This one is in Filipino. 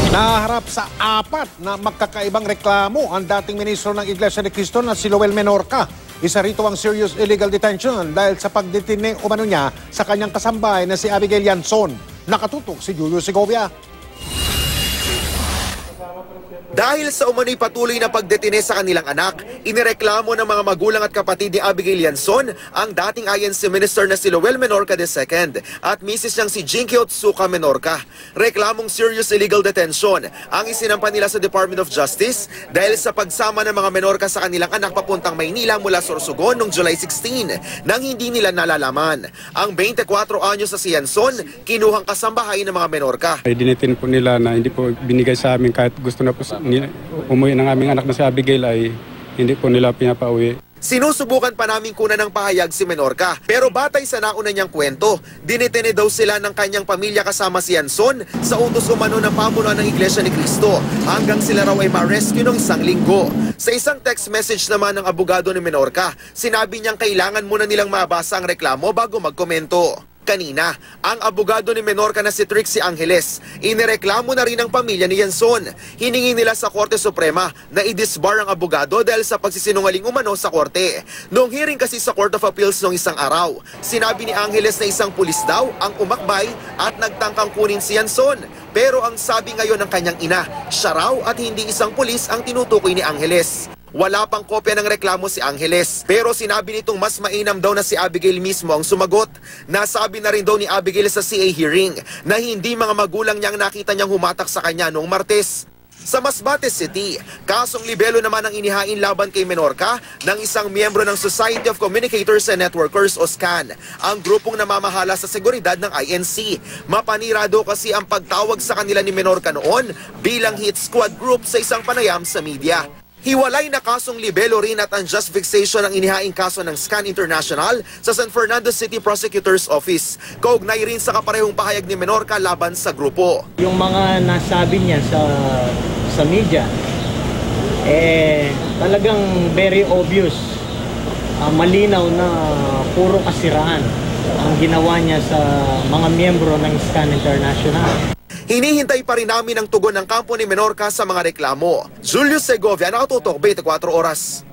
Naharap sa apat na magkakaibang reklamo ang dating ministro ng Iglesia ni Cristo na si Lowell Menorca. Isa rito ang serious illegal detention dahil sa pagdetine umano niya sa kanyang kasambahay na si Abigail Llanzon. Nakatutok si Julio Segovia. Dahil sa umano'y patuloy na pagdetine sa kanilang anak, inireklamo ng mga magulang at kapatid ni Abigail Llanzon ang dating INC Minister na si Lowell Menorca II at misis niyang si Jinky Otsuka Menorca. Reklamong serious illegal detention ang isinampa nila sa Department of Justice dahil sa pagsama ng mga Menorca sa kanilang anak papuntang Maynila mula Sorsogon noong July 16 nang hindi nila nalalaman. Ang 24 anyos sa si Llanzon, kinuhang kasambahay ng mga Menorca. Dinitin po nila na hindi po binigay sa amin kahit gusto na po umuwi ng aming anak na si Abigail ay hindi po nila pinapauwi. Sinusubukan pa namin kunan ng pahayag si Menorca pero batay sa nauna niyang kwento, dinetene daw sila ng kanyang pamilya kasama si Llanzon sa utos umano ng pamunuan ng Iglesia ni Cristo hanggang sila raw ay ma-rescue noong isang linggo. Sa isang text message naman ng abogado ni Menorca, sinabi niyang kailangan muna nilang mabasa ang reklamo bago magkomento. Kanina, ang abogado ni Menorca na si Trixie Angeles, inireklamo na rin ang pamilya ni Llanzon. Hiningi nila sa Korte Suprema na i-disbar ang abogado dahil sa pagsisinungaling umano sa korte. Noong hearing kasi sa Court of Appeals noong isang araw, sinabi ni Angeles na isang pulis daw ang umakbay at nagtangkang kunin si Llanzon. Pero ang sabi ngayon ng kanyang ina, siya raw at hindi isang pulis ang tinutukoy ni Angeles. Wala pang kopya ng reklamo si Angeles, pero sinabi nitong mas mainam daw na si Abigail mismo ang sumagot. Nasabi na rin daw ni Abigail sa CA hearing na hindi mga magulang niyang nakita niyang humatak sa kanya noong Martes. Sa Masbate City, kasong libelo naman ang inihain laban kay Menorca ng isang miyembro ng Society of Communicators and Networkers o SCAN, ang grupong namamahala sa seguridad ng INC. Mapanirado kasi ang pagtawag sa kanila ni Menorca noon bilang hit squad group sa isang panayam sa media. Hiwalay na kasong libelo rin at unjust vexation ang inihaing kaso ng SCAN International sa San Fernando City Prosecutor's Office. Kaugnay rin sa kaparehong pahayag ni Menorca laban sa grupo. Yung mga nasabi niya sa media, talagang very obvious, malinaw na puro kasiraan ang ginawa niya sa mga miyembro ng SCAN International. Hinihintay pa rin namin ang tugon ng kampo ni Menorca sa mga reklamo. Julio Segovia, Nakatutok, 24 Oras.